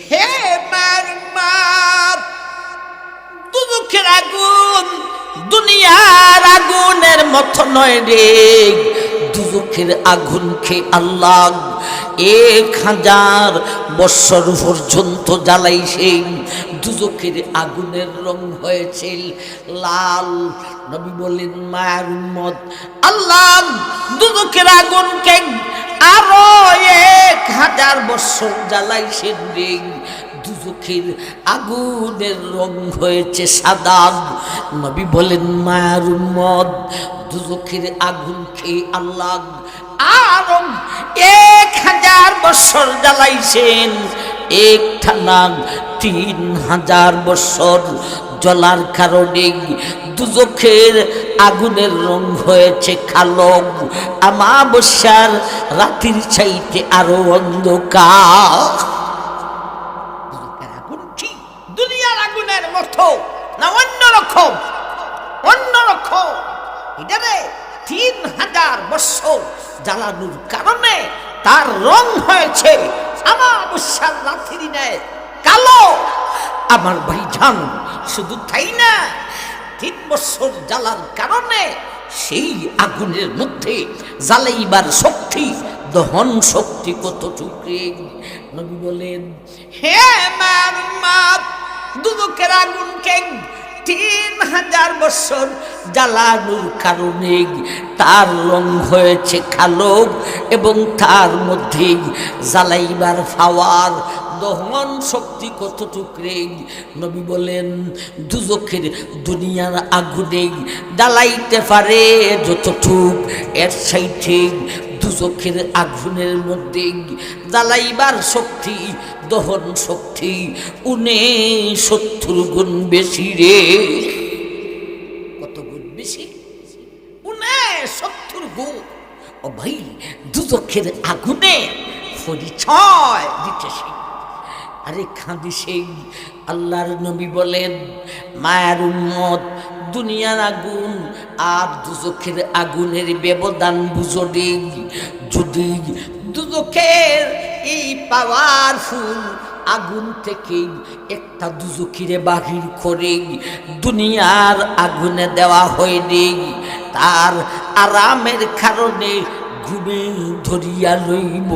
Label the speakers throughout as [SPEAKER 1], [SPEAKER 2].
[SPEAKER 1] হে মার দুঃখের আগুন দুনিয়ার আগুনের মতো নয় রে। দুঃখের আগুনকে আল্লাহ 1000 বছর পর্যন্ত জ্বালাইছেন। দুজকের আগুনের রং হয়েছে লাল। নবী বলেন মায়ের উম্মত, আল্লাহ দুজকের আগুনকে আরো 1000 বছর জ্বালাইছেন রে। দুজকের আগুনের রং হয়েছে সাদা। নবী বলেন মায়ের উম্মত, দুজকের আগুনকে আল্লাহ আরো 1000 বছর জ্বালাইছেন। একটানা 3000 বছর জ্বলার কারণে দুজকের আগুনের রং হয়েছে কালো। আমাবস্যার রাতের চাইতে আরো অন্ধকার। দুজকের আগুন কি দুনিয়ার আগুনের মতো না অন্যরকম? অন্যরকম। এটারে 3000 বছর জ্বালানোর কারণে তার রং হয়েছে আমাবস্যার রাতের ন্যায় কালো। আমার ভাইজান, শুধু তাই না, 3 বছর জ্বালার কারণে সেই আগুনের মধ্যে জ্বালাইবার শক্তি, দহন শক্তি কতটুকু। নবী বলেন হে মা, দুজকের আগুনকে 3000 বছর জ্বালানোর কারণে তার রং হয়েছে কালো এবং তার মধ্যে জ্বালাইবার পাওয়ার, দহন শক্তি কতটুকু। নবী বলেন দুজকের দুনিয়ার আগুনে জ্বালাইতে পারে যতটুক, এর সাথে দুজকের আগুনের মধ্যে জ্বালাইবার শক্তি, দহন শক্তি 69 গুণ বেশি রে। কত গুণ বেশি? 69 গুণ। ও ভাই, দুজকের আগুনে পরিচয় দিতেছে। আরে কাঁদিছে। আল্লাহর নবী বলেন মায়ের উম্মত, দুনিয়ার আগুন আর দুজকের আগুনের ব্যবধান বুঝলি। যদি দুজকের এই পাওয়ারফুল আগুন থেকে একটা দুজকিরে বাহির করে দুনিয়ার আগুনে দেওয়া হয়নি, তার আরামের কারণে ঘুমে ধরিয়া লইব।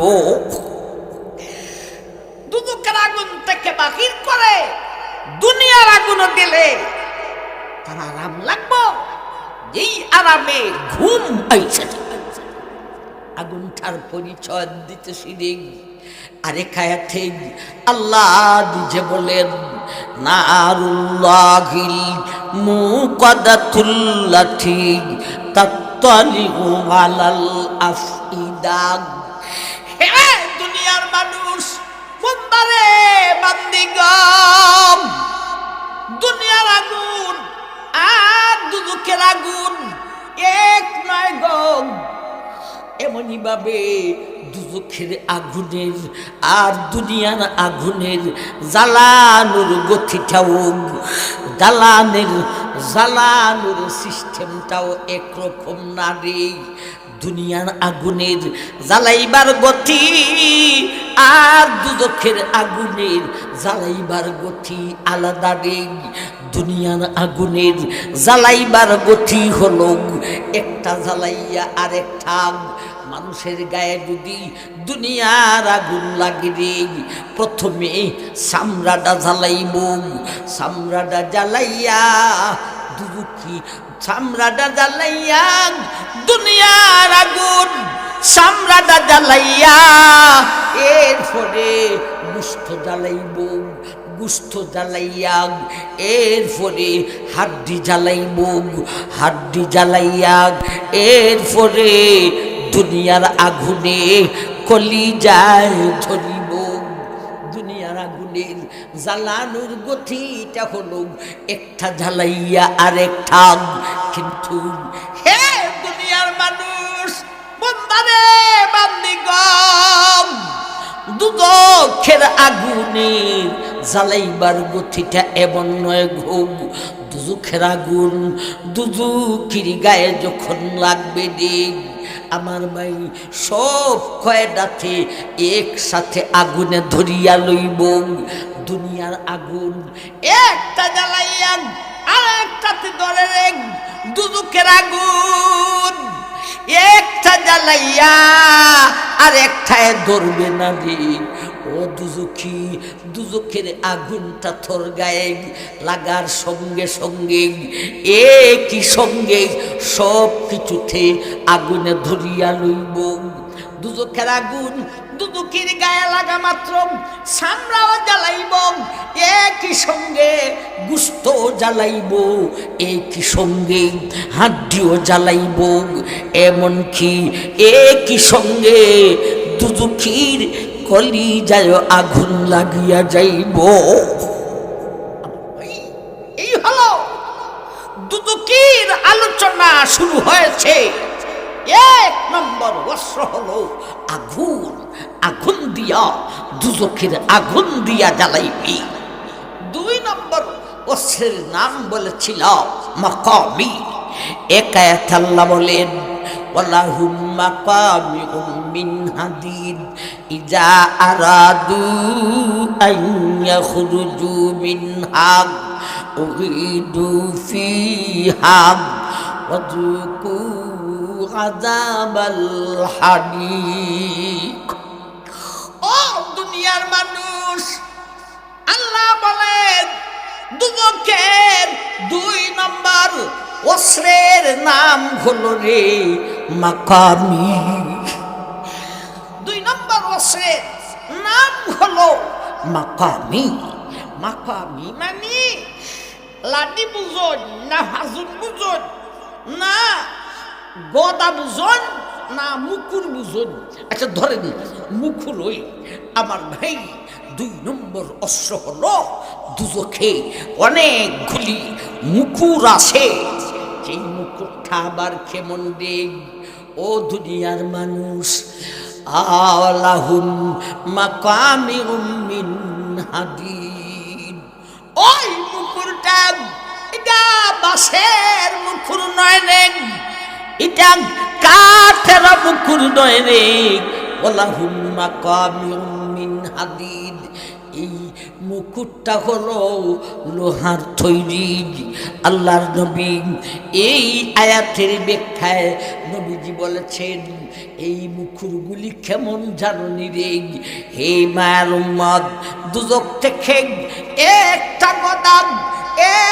[SPEAKER 1] দুজকের আগুন থেকে বাহির করে দুনিয়ার আগুন দিলে তার আরাম লাগবো। যেই আরামে ঘুম আইছে, আগুনটার পরিচয় দিতেছি রে। আরে কায়াতে আল্লাহ নিজে বলেন নারুল্লাহিল মুকাদ্দাতুল্লাতি তাত্তালিউ আলাল আফইদা। হে দুনিয়ার মানুষ, বান্দারে বান্দিগণ, দুনিয়ার আগুন আর দুজকের আগুন এক নয় গো। এমনই ভাবে দুজকের আগুনের আর দুনিয়ার আগুনের জ্বালানোর গতিটাও, জ্বালানোর সিস্টেমটাও একরকম না রে। দুনিয়ার আগুনের জ্বালাইবার গতি আর দুজকের আগুনের জ্বালাইবার গতি আলাদা রে। দুনিয়ার আগুনের জ্বালাইবার গতি হলো একটা জ্বালাইয়া আরেকটা। মানুষের গায়ে যদি দুনিয়ার আগুন লাগে রে, প্রথমে চামড়াটা জ্বালাইব, চামড়াটা জ্বালাইয়া দুজকি, চামড়াটা জ্বালাইয়া দুনিয়ার আগুন, চামড়াটা জ্বালাইয়া এরপরে গুস্ত জ্বালাইব, গুস্ত জ্বালাইয়া এরপরে হাড্ডি জ্বালাইব, হাড্ডি জ্বালাইয়া এরপরে দুনিয়ার আগুনে কলিজায় ধরিব। দুনিয়ার আগুনের জ্বালানোর গতিটা হলো একটা জ্বালাইয়া আরেকটা। কিন্তু হে দুনিয়ার মানুষ, বান্দারে বান্দিগণ, দুজকের আগুনের জ্বালাইবার গতিটা এমন নয় ঘুম। দুজকের আগুন দুজকির গায়ে যখন লাগবে রে, আমার ভাই সব কয়দাতে একসাথে আগুনে ধরিয়া লইব। দুনিয়ার আগুন একটা জ্বালাইয়া আর একটাতে ধরে রেখ, দুদুকের আগুন একটা জ্বালাইয়া আর একটায় ধরবে না রে। ও দুজুকি, দুজুকের আগুনটা তোর গায়ে লাগার সঙ্গে সঙ্গে একই সঙ্গে সব কিছুতে আগুনে ধরিয়া লইব। দুজকের আগুন দুদুকির গায়ে লাগা মাত্র সামরাও জ্বালাইব, একই সঙ্গে গুস্ত জ্বালাইব, একই সঙ্গে হাড্ডিও জ্বালাইব, এমনকি একই সঙ্গে দুদুকির কলিজায় আগুন লাগিয়া যাইব। এই হলো দুদুকির আলোচনা শুরু হয়েছে। এক নম্বর অস্ত্র হলো আগুন, আগুন দিয়া দুজকের আগুন দিয়া জ্বালাইবি। দুই নম্বর অস্ত্রের নাম বলেছিল মাকামি। এক আয়াতে আল্লাহ বলেন ওয়ালাহুম মাকামিউম মিন হাদিদ ইজা আরাদু আন ইয়াখরুজু মিনহা উইদু ফিহা ওয়াযুকু আযাবাল হারিক। ও দুনিয়ার মানুষ, আল্লাহ বলেন দুজকের দুই নম্বর অস্ত্রের নাম হলো রে মাকামি। দুই নম্বর অস্ত্রের নাম হলো মাকামি। মাকামি মানে লাঠি বুঝন না, হাজুন বুঝন না, গদা বুঝন না, মুকুর বুঝন। আচ্ছা ধরেন মুকুর ওই আমার ভাই। দুই নম্বর অস্ত্র হলো দুজকে অনেকগুলি মুকুর আছে। সেই মুকুরটা আবার কেমন দেখ। ও দুনিয়ার মানুষ, আলাহুম মাকামিউম মিন হাদিদ। ওই মুকুরটা এটা বাঁশের মুকুর নয় রে, এটা কাঠের মুকুর নয় রে। ওয়ালাহুম মাকামিউম মিন হাদিদ। এই মুকুটটা হলো লোহার তৈরি। আল্লাহর নবী এই আয়াতের ব্যাখ্যায় নবীজি বলেছেন এই মুকুরগুলি কেমন জানি রে। হে মায়ের উম্মত, দুজক থেকে একটা গদাম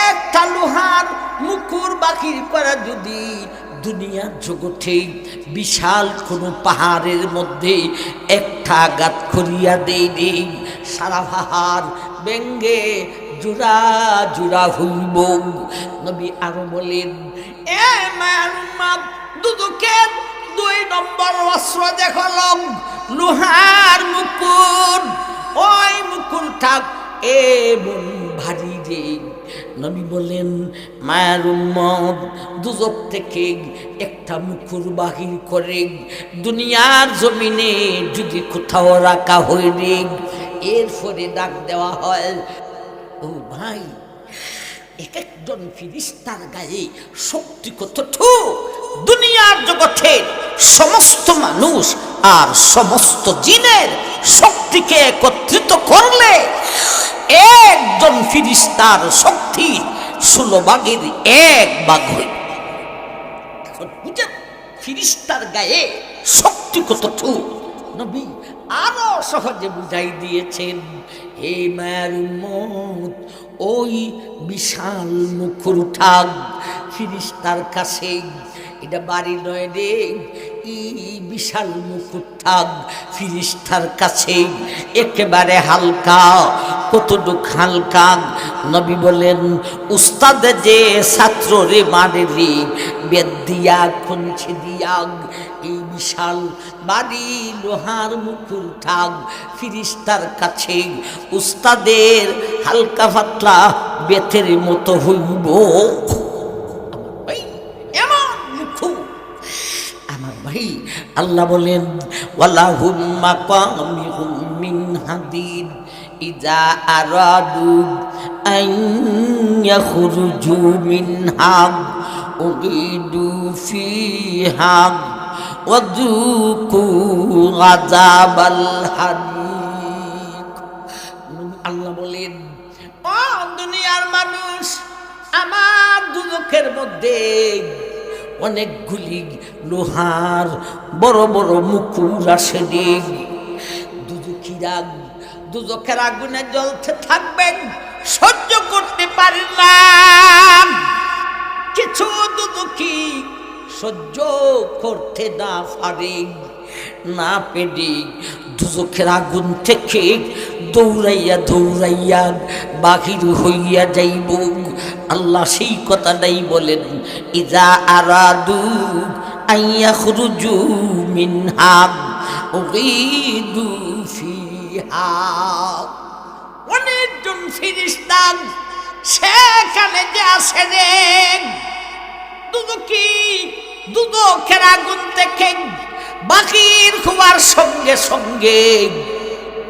[SPEAKER 1] একটা লোহার মুকুর বাকির করে যদি দুনিয়ার জগতে বিশাল কোনো পাহাড়ের মধ্যে একটা আঘাত করিয়া দেই রে, সারা পাহাড় ব্যঙ্গে জোড়া জোড়া হইব। নবী আরো বলেন এ মায়ের উম্মত, দুদকের দুই নম্বর অস্ত্র দেখলাম লোহার মুকুর। ওই মুকুরটা এমন ভারী রে। নবী বলেন মায়ের উম্মত, দুজক থেকে একটা মুকুর বাহির করে দুনিয়ার জমিনে যদি কোথাও রাখা হয় রে, এরপরে ডাক দেওয়া হয় ও ভাই, এক একজন ফিরিস্তার গায়ে শক্তি কতটুকু। দুনিয়ার জগতের সমস্ত মানুষ আর সমস্ত জিনের শক্তিকে একত্রিত করলে একজন ফিরিস্তার শক্তি 16 ভাগের 1 ভাগ হইল। এখন বুঝেন ফিরিস্তার গায়ে শক্তি কতটুকু। নবী আরো সহজে বুঝাই দিয়েছেন হে মায়ের উম্মত, ওই বিশাল মুখর উঠাগ ফিরিস্তার কাছে, এটা বাড়ি নয় রে, এই বিশাল মুকুট থাক ফিরিস্তার কাছে একেবারে হালকা। কতটুক হালকা? নবী বলেন উস্তাদ যে ছাত্র রে মারে রে বেদ দিয়া খুনছে দিয়া, এই বিশাল বাড়ি লোহার মুকুর থাক ফিরিস্তার কাছে উস্তাদের হালকা পাতলা বেতের মতো হইব। ভাই আল্লাহ বলেন ওয়ালাহুম মাকামিহুম মিন হাদিদ ইজা আরাদু আন ইয়াখরুজু মিনহা উইদু ফিহা ওয়াযুকু আযাবাল হারিক। আল্লাহ বলেন, ও দুনিয়ার মানুষ, আমার দুজখের মধ্যে অনেকগুলি লোহার বড় বড় মুকুর আসে রে। দুজখিরা দুজখের আগুনে জ্বলতে থাকবেন, সহ্য করতে পারে না। কিছু দুজখি সহ্য করতে না পারে, না পেরে দুজখের আগুন থেকে দৌড়াইয়া দৌড়াইয়া বাহির হইয়া যাইব। আল্লাহ সেই কথাটাই বলেন, ইজা আরাদু আইয়াখরুজু মিনহা উগীদু ফিহা। অনেকজন ফেরেশতা সেখানে যে আসে রে, দুজখের আগুন থেকে বাহির হওয়ার সঙ্গে সঙ্গে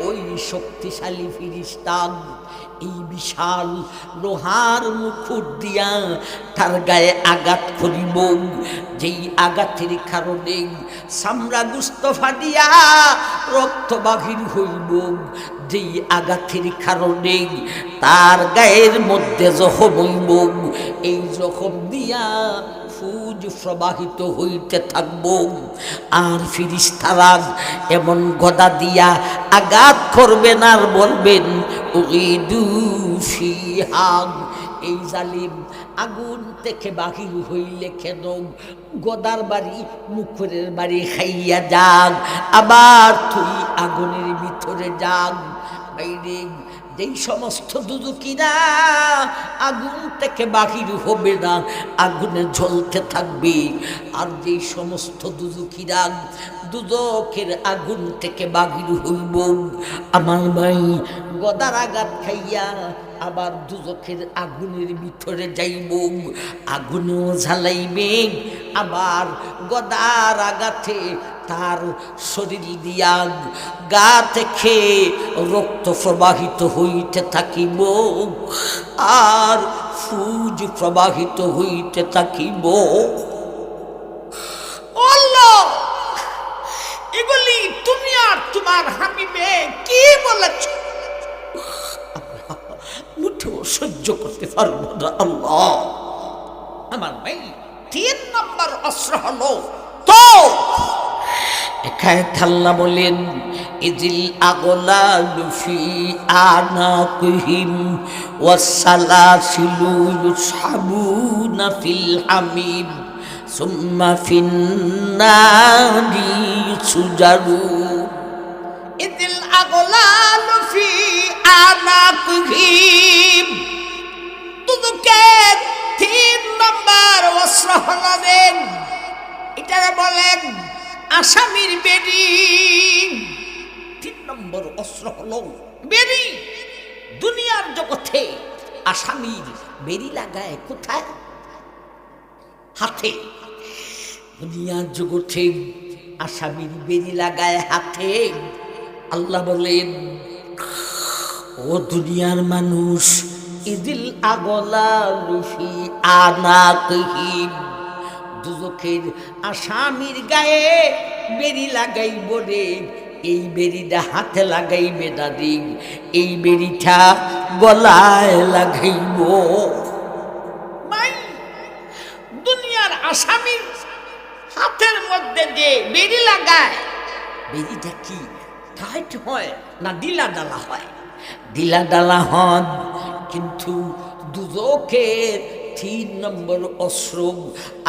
[SPEAKER 1] ওই শক্তিশালী ফেরেশতা এই বিশাল লোহার মুকুট দিয়া তার গায়ে আঘাত করিব। যেই আঘাতের কারণে চামড়া গুস্ত ফাটিয়া রক্ত বাহির হইব, যেই আঘাতের কারণে তার গায়ের মধ্যে জখম হইব, এই জখম দিয়া ফুজ প্রবাহিত হইতে থাকব। আর ফেরেশতারা এমন গদা দিয়া আঘাত করবেন আর বলবেন, উগীদু ফিহা। এই জালিম আগুন থেকে বাহির হইলে কেন গদার বাড়ি মুখরের বাড়ি খাইয়া যাক, আবার তুই আগুনের ভিতরে যাক। বাইরে যেই সমস্ত দুজকিরা আগুন থেকে বাহির হবে না, আগুনে জ্বলতে থাকবে, আর যেই সমস্ত দুজকিরা দুজখের আগুন থেকে বাহির হইব, আমার ভাই গদার আঘাত খাইয়া আবার দুজখের আগুনের ভিতরে যাইব, আগুনেও জ্বালাইবে, আবার গদার আঘাতে তার শরীর দিয়া গা থেকে রক্ত প্রবাহিত হইতে থাকিব, আর ফুজ প্রবাহিত হইতে থাকিব। এগুলি তুমি আর তোমার হাবিবে কি বলেছ, মুঠো সহ্য করতে পারবো না আল্লাহ। আমার ভাই 3 নম্বর অস্ত্র হলো তো এখানে আল্লাহ বলেন, ইজিল আগলালু ফি আনাকিহিম ওয়াসসালাসিলু ইউসহাবুনা ফিল হামিম সুম্মা ফিন্নারি সুজারুন। ইজিল আগলালু ফি আনাকিহিম, দুজখের 3 নম্বর অস্ত্র হলো দেন, এটারে বলেন আসামির বেড়ি। 3 নম্বর অস্ত্র হলো বেড়ি। দুনিয়ার জগতে আসামির বেড়ি লাগায় কোথায়? হাতে। দুনিয়ার জগতে আসামির বেড়ি লাগায় হাতে। আল্লাহ বলেন, ও দুনিয়ার মানুষ, ইদিল আগলালু ফি আনাকিহিম, দুজখের আসামির গায়ে বেড়ি লাগাইব রে। এই বেড়িটা হাতে লাগাইবে না রে, এই বেড়িটা গলায় লাগাইব। ভাই, দুনিয়ার আসামির হাতের মধ্যে যে বেড়ি লাগায়, বেড়িটা কি টাইট হয় না ডিলা ডালা হয়? ডিলা ডালা হন, কিন্তু দুজখের 3 নম্বর অস্ত্র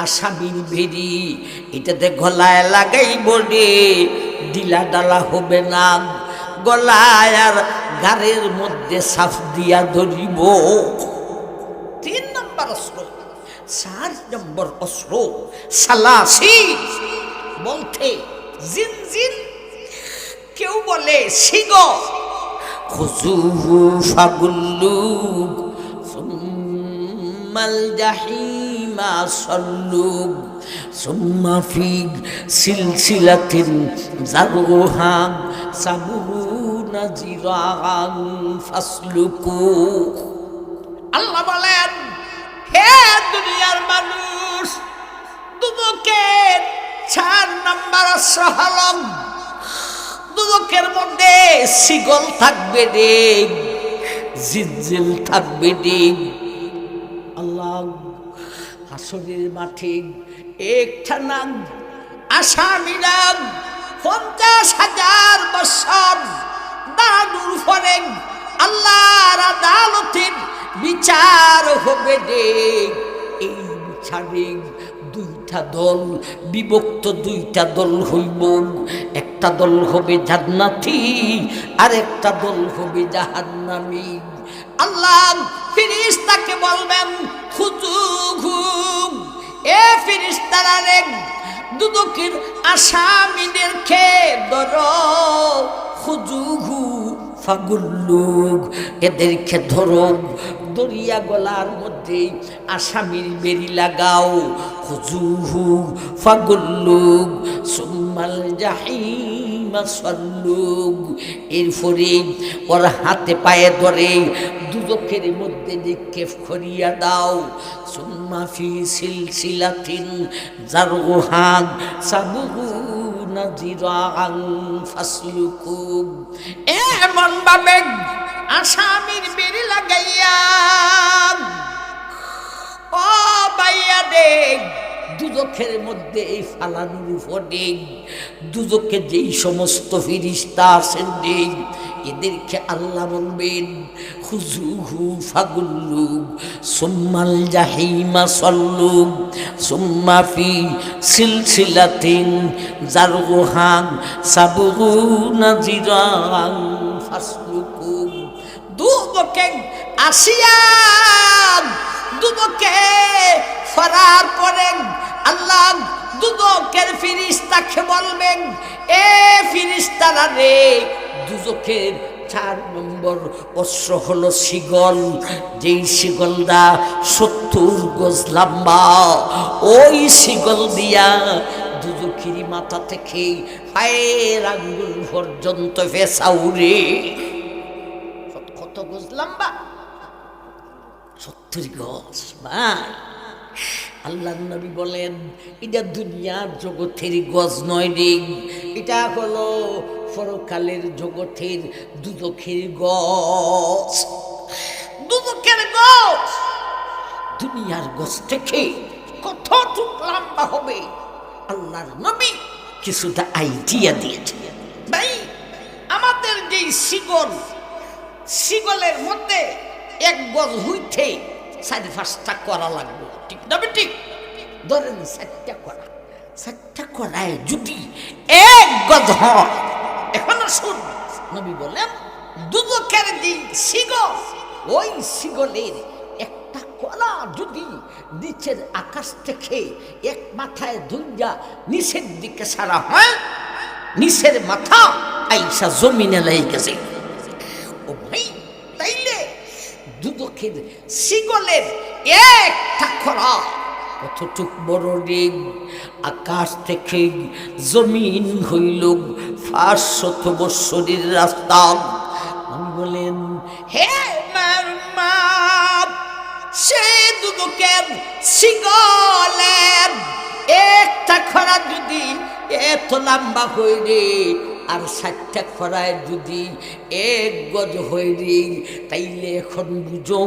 [SPEAKER 1] আসামির বেড়ি, এটাতে গলায় লাগাইব রে, ডিলা ডালা হবে না, গলায় আর গাড়ের মধ্যে সাফ দিয়া ধরিব। 3 নম্বর অস্ত্র। 4 নম্বর অস্ত্র সালাসিল, বলতে জিনজিন, কেউ বলে সিগ। খুজুহু ফাগুল্লুক সুম্মাল জাহিমা সাল্লুক সুম্মা ফি সিলসিলাতিন যারুহা সাবুনা জিরাআন ফাসলুকু। আল্লাহ বলেন, হে দুনিয়ার মানুষ, দুজখের 4 নম্বর অস্ত্র হলো দুদকের মধ্যে শিকল থাকবে রে, জিলজিল থাকবে রে। আল্লাহ হাসরের মাঠে একটা নাম আসামিরা 50,000 বছর দাঁড়ানোর পরে আল্লাহর আদালতের বিচার হবে রে। এই বিচারে দুইটা দল বিভক্ত, দুইটা দল হইব। একটা দল হবে জান্নাতি আর একটা দল হবে জাহান্নামী। আল্লাহ ফেরেশতাকে বলবেন খুজুহু, এ ফেরেশতারা রে দুদকের আসামীদেরকে ধরো, খুজুহু ফাগুল্লুক, এদেরকে ধরো, দরিয়া গলার মধ্যে আসামির বেরি লাগাও। খুজুহু ফাগুল্লুক সুম্মাল জাহিমা সাল্লুক, এরপরে ওর হাতে পায়ে ধরে দুদকের মধ্যে নিক্ষেপ করিয়া দাও। সুম্মা ফি সিলসিলাতিন জারউহা সাবুনা যিরাআন ফাসলুকু, এমন ভাবে আসামির বেরি লাগাইয়া ও বাইয়া দেখ দুদকের মধ্যে এই ফালানুর উপরে দুদকে যেই সমস্ত ফেরেশতা আছেন রে, এদেরকে আল্লাহ বলবেন খুজুহু ফাগুল্লুক সুম্মাল জাহিমা সাল্লুক সুম্মা ফি সিলসিলাতিন জারউহা সাবুনা যিরাআন ফাসলুকু। দুদকে আসিয়া দুদকে ফরার পরে আল্লাহ দুদকের ফেরেশতাকে বলবেন, এ ফেরেশতারা রে দুদকের 4 নম্বর অস্ত্র হলো শিকল। যেই শিকলটা 70 গজ লম্বা, ওই শিকল দিয়া দুদকের মাথা থেকে পায়ের আঙ্গুল পর্যন্ত ফেসাউরে। কত গজ লম্বা? 70 গজ। ভাই আল্লাহ নবী বলেন এটা দুনিয়ার জগতের গজ নয় রে, এটা হলো পরকালের জগতের দুদকের গজ। দুদকের গজ দুনিয়ার গজ থেকে কতটুক লম্বা হবে আল্লাহর নবী কিছুটা আইডিয়া দিয়েছে। ভাই আমাদের যে শিকল, শিকলের মধ্যে 1 গজ হইতে 4-5টা করা লাগবে, ঠিক না ঠিক? ধরেন 4টা করা, 4টা করায় যদি 1 গজ হয়, এখন শুন নবী বলেন দুদকের যে শিকল, ওই শিকলের একটা কলা যদি নিচের আকাশ থেকে এক মাথায় ধুইয়া নিচের দিকে সারা হয়, নিচের মাথা আইসা জমিনে লেগে গেছে। ও ভাই তাইলে দুদকের শিকলের একটা খরা কতটুক বড় রে? আকাশ থেকে জমিন হইল 500 বৎসরের রাস্তা। আমি বলেন হে মারমাপ, সে দুদকের শিকলের একটা খরা যদি এত লম্বা হয়ে রে, আর 4টা খরায় যদি 1 গজ হয়ে রে, তাইলে এখন বুঝো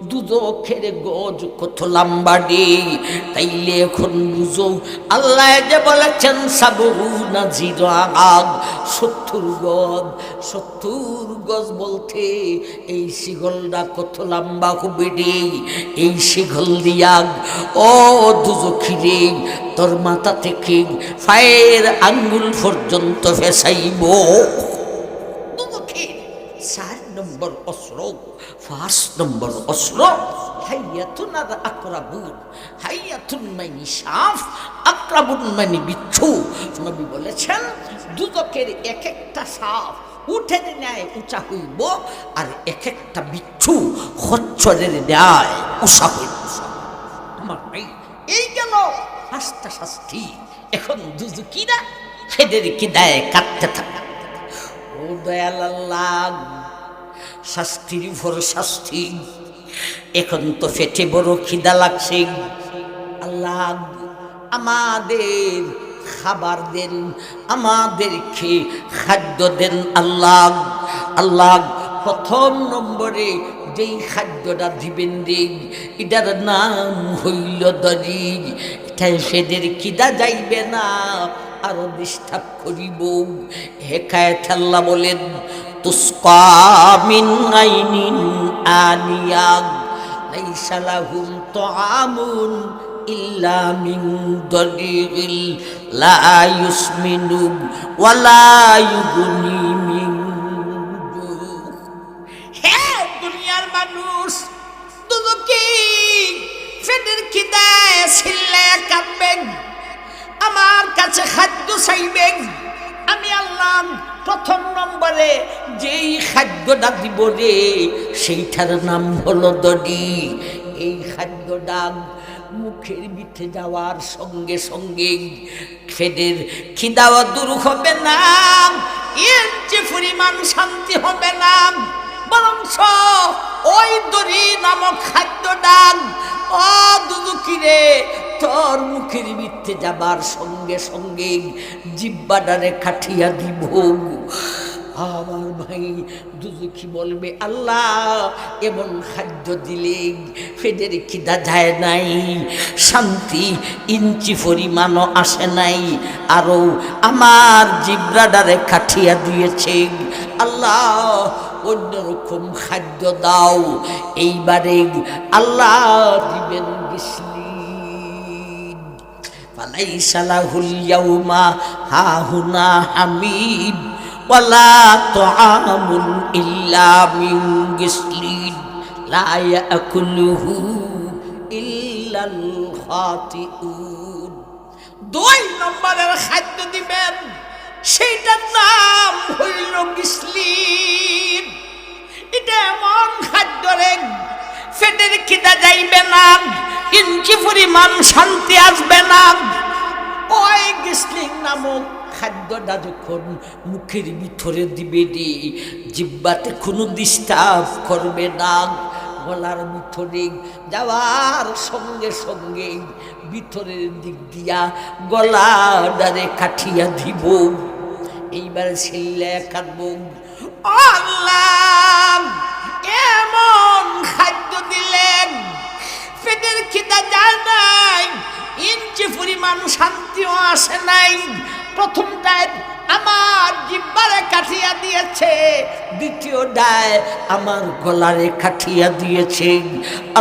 [SPEAKER 1] দুদকের গজ কত লম্বা রে। তাইলে এখন বুঝো আল্লাহ যে বলেছেন সাবুনা যিরাআন 70 গজ। 70 গজ বলতে এই শিকলটা কত লম্বা হবে রে? এই শিকল দিয়া ও দুদকি রে তোর মাথা থেকে পায়ের আঙ্গুল পর্যন্ত ফেসাইব। দুদকের 4 নম্বর অস্ত্র, 5 নম্বর অস্ত্র হাইয়াতুন আর আকরাবুন। হাইয়াতুন মানে সাপ, আকরাবুন মানে বিচ্ছু। নবী বলেছেন দুদকের এক একটা সাপ উঠের ন্যায় উঁচা হইব, আর এক একটা বিচ্ছু খচ্চরের ন্যায় উঁচা হইব। আমার ভাই এই গেল 5টা শাস্তি। এখন দুদকিরা সেদেরকে দেয় কাটতে থাকে। ও দয়াল আল্লাহ, শাস্তির উপর শাস্তি। এখন তো পেটে বড় খিদা লাগছে। আল্লাহ আমাদের খাবার দেন, আমাদেরকে খাদ্য দেন আল্লাহ। আল্লাহ প্রথম নম্বরে যেই খাদ্যটা দিবেন দিন, এটার নাম হইল দরি। এটা সেদের কিদা যাইবে না, আরো ডিস্টার্ব করিব। হেকায়েত আল্লাহ বলেন, তুসকা মিন আইনিন আনিয়া লাইসা লাহুম তাআমুন ইল্লা মিন দরিল লা ইউসমিনু ওয়ালা ইউগনি মিন জু। হে দুনিয়ার মানুষ, দুদুকি ফেদের খিদায় ছিল্লায় কাঁদবেন, আমার কাছে খাদ্য চাইবেন। আমি আল্লাহ প্রথম নম্বরে যেই খাদ্যটা দিব রে, সেইটার নাম হলো দড়ি। এই খাদ্যটা মুখের ভিতরে যাওয়ার সঙ্গে সঙ্গে ফেদের খিদাও দূর হবে না, এর যে পরিমাণ শান্তি হবে না, বরঞ্চ ওই দড়ি নামক খাদ্যটা ও দুদুকিরে তোর মুখের ভিতরে যাবার সঙ্গে সঙ্গে জিব্বাটারে কাঠিয়া দিব। আমার ভাই দুদুকি বলবে, আল্লাহ এমন খাদ্য দিলে ফেদের খিদা যায় নাই, শান্তি ইঞ্চি পরিমাণও আসে নাই, আরও আমার জিব্রাটারে কাঠিয়া দিয়েছে। আল্লাহ অন্যরকম খাদ্য দাও। এইবারে আল্লাহ দিবেন গিসলিন। ফালাইসা লাহুল ইয়াউমা হাহুনা হামিদ ওয়ালা তাআমুন ইল্লা মিন গিসলিন লা ইয়াকুলুহু ইল্লাল খাতিউন। দুই নম্বরের খাদ্য দিবেন, সেইটার নাম হইল গিসলিন। এটা এমন খাদ্য রে, ফেটের খিদা যাইবে না, ইঞ্চি পরিমাণ শান্তি আসবে না। ওই গিসলিন নামক খাদ্যটা যখন মুখের ভিতরে দিবে রে, জিহ্বাতে কোনো ডিস্টার্ব করবে না, গলার ভিতরে যাওয়ার সঙ্গে সঙ্গে ভিতরের দিক দিয়া গলাটারে কাঠিয়া দিব। এইবার ছেলে কাটব। আল্লাহ এমন খাদ্য দিলেন, পেটের খিদা যায় নাই, ইঞ্চি পরিমাণ শান্তিও আসে নাই। প্রথমটায় আমার জিহ্বারে কাঠিয়া দিয়েছে, দ্বিতীয়টায় আমার গলারে কাঠিয়া দিয়েছে।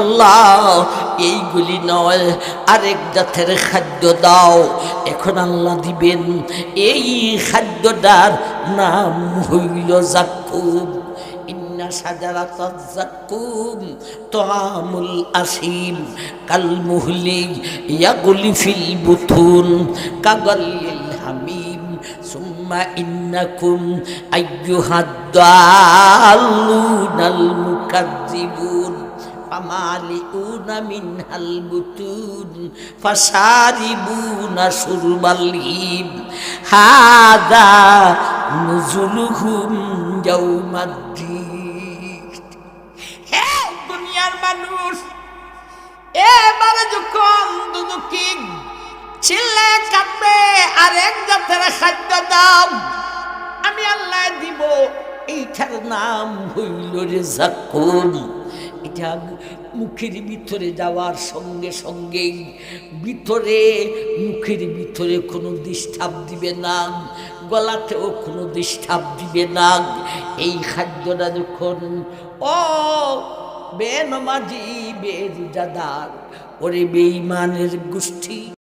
[SPEAKER 1] আল্লাহ এইগুলি নয়, আরেক জাতের খাদ্য দাও। এখন আল্লাহ দিবেন এই খাদ্যটার নাম হইল যাক্কুম। ইন্না শাজারাতাজ যাক্কুম তাআমুল আসিম কাল মুহলি ইয়াগলি ফিল বুতুন কাগালিল হামিম সুম্মা ইন্নাকুম আইয়ুহাদ দাল্লুনাল মুকাজ্জিবুন ফামালিউনা মিনহাল বুতুন ফাশারিবুনা শুরবাল হিম হাযা নুজুলুহুম ইয়াউমাদ্দিন। হে দুনিয়ার মানুষ, এবারে যখন দুদুকি চিল্লায় কাঁদবে, আর এক জাতের খাদ্য দাও, আমি আল্লাহ দিব। এইটার নাম হইল রে যাক্কুম। এটা মুখের ভিতরে যাওয়ার সঙ্গে সঙ্গে ভিতরে মুখের ভিতরে কোনো ডিস্টার্ব দিবে না, গলাতেও কোনো ডিস্টার্ব দিবে না। এই খাদ্যটা যখন ও বেনমাজি বেরোজাদার, ওরে বেঈমানের গোষ্ঠী,